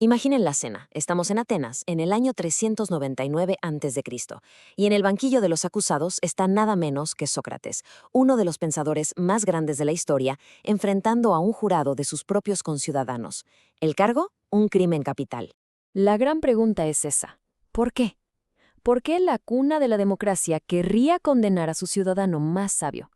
Imaginen la escena. Estamos en Atenas, en el año 399 a.C., y en el banquillo de los acusados está nada menos que Sócrates, uno de los pensadores más grandes de la historia, enfrentando a un jurado de sus propios conciudadanos. ¿El cargo? Un crimen capital. La gran pregunta es esa. ¿Por qué? ¿Por qué la cuna de la democracia querría condenar a su ciudadano más sabio?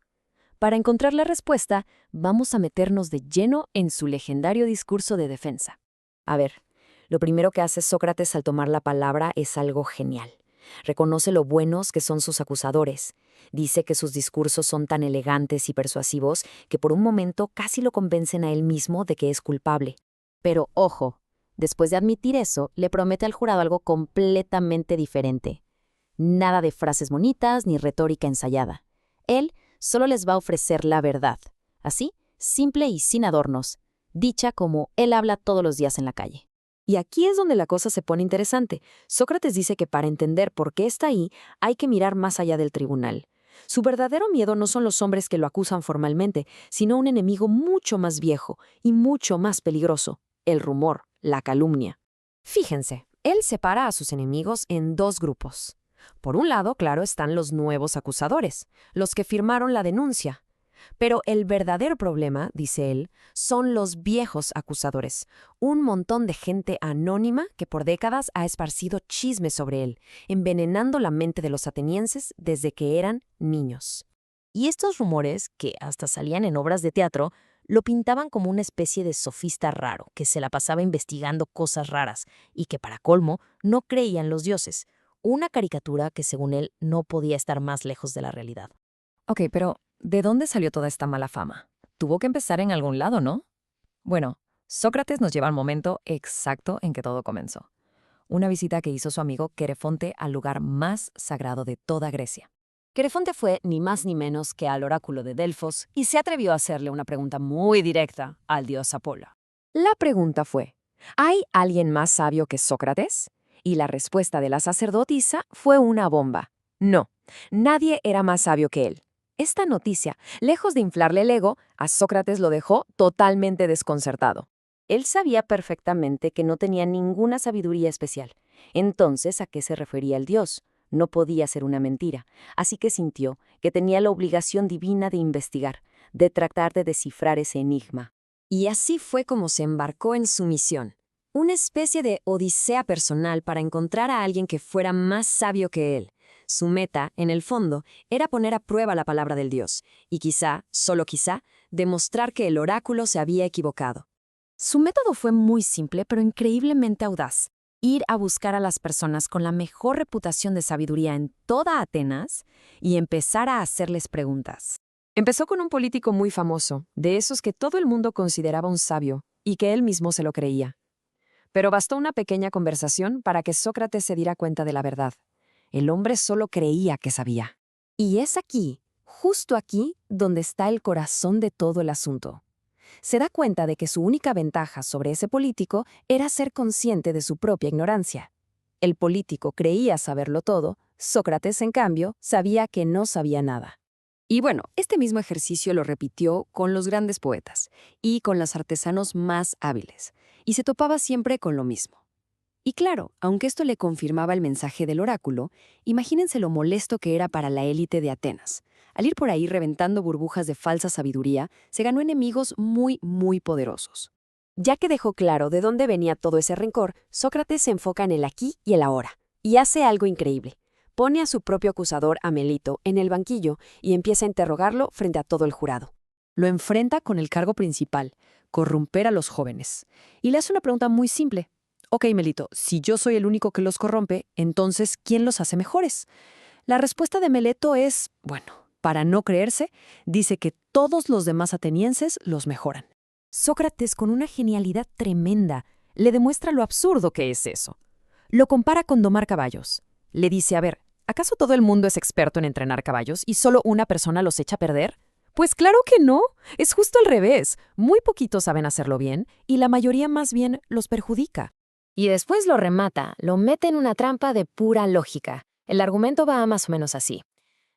Para encontrar la respuesta, vamos a meternos de lleno en su legendario discurso de defensa. A ver, lo primero que hace Sócrates al tomar la palabra es algo genial. Reconoce lo buenos que son sus acusadores. Dice que sus discursos son tan elegantes y persuasivos que por un momento casi lo convencen a él mismo de que es culpable. Pero ojo, después de admitir eso, le promete al jurado algo completamente diferente. Nada de frases bonitas ni retórica ensayada. Él solo les va a ofrecer la verdad. Así, simple y sin adornos, dicha como él habla todos los días en la calle. Y aquí es donde la cosa se pone interesante. Sócrates dice que para entender por qué está ahí, hay que mirar más allá del tribunal. Su verdadero miedo no son los hombres que lo acusan formalmente, sino un enemigo mucho más viejo y mucho más peligroso: el rumor, la calumnia. Fíjense, él separa a sus enemigos en dos grupos. Por un lado, claro, están los nuevos acusadores, los que firmaron la denuncia. Pero el verdadero problema, dice él, son los viejos acusadores, un montón de gente anónima que por décadas ha esparcido chismes sobre él, envenenando la mente de los atenienses desde que eran niños. Y estos rumores, que hasta salían en obras de teatro, lo pintaban como una especie de sofista raro, que se la pasaba investigando cosas raras y que, para colmo, no creía en los dioses. Una caricatura que, según él, no podía estar más lejos de la realidad. Ok, pero ¿de dónde salió toda esta mala fama? Tuvo que empezar en algún lado, ¿no? Bueno, Sócrates nos lleva al momento exacto en que todo comenzó. Una visita que hizo su amigo Querefonte al lugar más sagrado de toda Grecia. Querefonte fue ni más ni menos que al oráculo de Delfos y se atrevió a hacerle una pregunta muy directa al dios Apolo. La pregunta fue, ¿hay alguien más sabio que Sócrates? Y la respuesta de la sacerdotisa fue una bomba. No, nadie era más sabio que él. Esta noticia, lejos de inflarle el ego, a Sócrates lo dejó totalmente desconcertado. Él sabía perfectamente que no tenía ninguna sabiduría especial. Entonces, ¿a qué se refería el dios? No podía ser una mentira, así que sintió que tenía la obligación divina de investigar, de tratar de descifrar ese enigma. Y así fue como se embarcó en su misión. Una especie de odisea personal para encontrar a alguien que fuera más sabio que él. Su meta, en el fondo, era poner a prueba la palabra del dios, y quizá, solo quizá, demostrar que el oráculo se había equivocado. Su método fue muy simple, pero increíblemente audaz: ir a buscar a las personas con la mejor reputación de sabiduría en toda Atenas y empezar a hacerles preguntas. Empezó con un político muy famoso, de esos que todo el mundo consideraba un sabio, y que él mismo se lo creía. Pero bastó una pequeña conversación para que Sócrates se diera cuenta de la verdad. El hombre solo creía que sabía. Y es aquí, justo aquí, donde está el corazón de todo el asunto. Se da cuenta de que su única ventaja sobre ese político era ser consciente de su propia ignorancia. El político creía saberlo todo, Sócrates, en cambio, sabía que no sabía nada. Y bueno, este mismo ejercicio lo repitió con los grandes poetas y con los artesanos más hábiles, y se topaba siempre con lo mismo. Y claro, aunque esto le confirmaba el mensaje del oráculo, imagínense lo molesto que era para la élite de Atenas. Al ir por ahí reventando burbujas de falsa sabiduría, se ganó enemigos muy, muy poderosos. Ya que dejó claro de dónde venía todo ese rencor, Sócrates se enfoca en el aquí y el ahora, y hace algo increíble. Pone a su propio acusador, a Melito, en el banquillo y empieza a interrogarlo frente a todo el jurado. Lo enfrenta con el cargo principal: corromper a los jóvenes. Y le hace una pregunta muy simple. Ok, Melito, si yo soy el único que los corrompe, entonces, ¿quién los hace mejores? La respuesta de Meleto es, bueno, para no creerse, dice que todos los demás atenienses los mejoran. Sócrates, con una genialidad tremenda, le demuestra lo absurdo que es eso. Lo compara con domar caballos. Le dice, a ver, ¿acaso todo el mundo es experto en entrenar caballos y solo una persona los echa a perder? Pues claro que no, es justo al revés. Muy poquitos saben hacerlo bien y la mayoría más bien los perjudica. Y después lo remata, lo mete en una trampa de pura lógica. El argumento va más o menos así.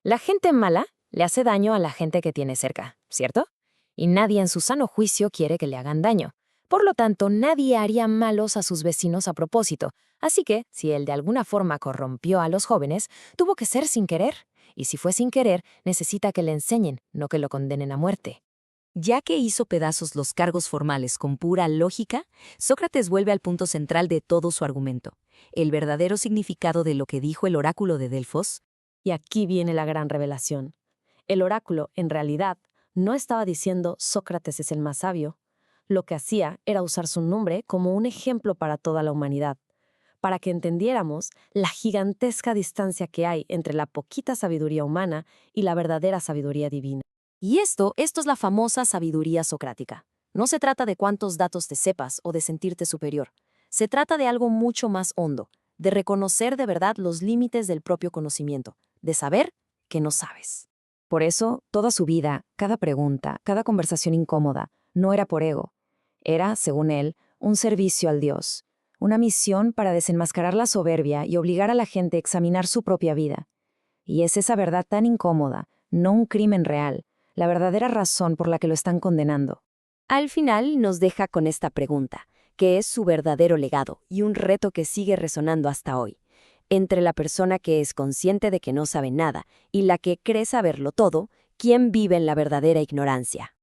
La gente mala le hace daño a la gente que tiene cerca, ¿cierto? Y nadie en su sano juicio quiere que le hagan daño. Por lo tanto, nadie haría malos a sus vecinos a propósito, así que, si él de alguna forma corrompió a los jóvenes, tuvo que ser sin querer. Y si fue sin querer, necesita que le enseñen, no que lo condenen a muerte. Ya que hizo pedazos los cargos formales con pura lógica, Sócrates vuelve al punto central de todo su argumento, el verdadero significado de lo que dijo el oráculo de Delfos. Y aquí viene la gran revelación. El oráculo, en realidad, no estaba diciendo Sócrates es el más sabio. Lo que hacía era usar su nombre como un ejemplo para toda la humanidad, para que entendiéramos la gigantesca distancia que hay entre la poquita sabiduría humana y la verdadera sabiduría divina. Y esto es la famosa sabiduría socrática. No se trata de cuántos datos te sepas o de sentirte superior. Se trata de algo mucho más hondo, de reconocer de verdad los límites del propio conocimiento, de saber que no sabes. Por eso, toda su vida, cada pregunta, cada conversación incómoda, no era por ego. Era, según él, un servicio al Dios, una misión para desenmascarar la soberbia y obligar a la gente a examinar su propia vida. Y es esa verdad tan incómoda, no un crimen real, la verdadera razón por la que lo están condenando. Al final nos deja con esta pregunta, que es su verdadero legado y un reto que sigue resonando hasta hoy. Entre la persona que es consciente de que no sabe nada y la que cree saberlo todo, ¿quién vive en la verdadera ignorancia?